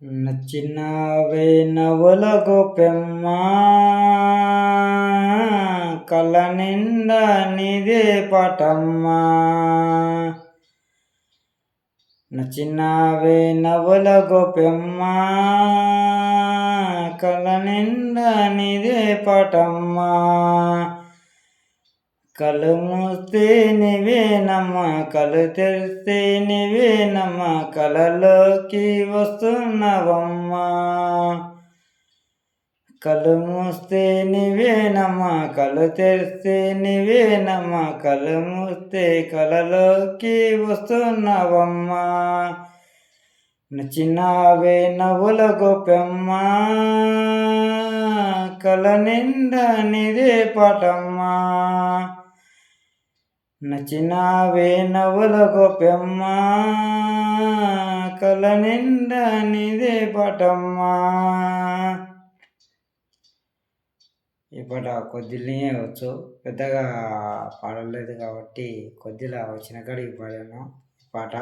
నచ్చినావే నవ్వుల గోపెమ్మ కళ్ళ నిండా నీదే పాటమ్మా. నచ్చినావే నవ్వుల గోపెమ్మ కళ్ళ నిండా నీదే పాటమ్మా. కళ్ళు మూస్తే నీవేనమ్మా, కళ్ళు తెరిస్తే నీవేనమ్మా, కలలోకి వస్తున్నావమ్మా. కళ్ళు మూస్తే నీవేనమ్మా, కళ్ళు తెరిస్తే నీవేనమ్మా, కళ్ళు మూస్తే కలలోకి వస్తున్నావమ్మా. నచ్చినావే నవ్వుల గోపెమ్మ కళ్ళ నిండా నీదే పాటమ్మా. నచ్చినావే నవ్వుల గోపెమ్మ కళ్ళ నిండా నీదే పాటమ్మా. ఈ పాట కొద్దినే వచ్చు, పెద్దగా పాడలేదు కాబట్టి కొద్దిలా వచ్చిన కాడికి పాడాను పాట.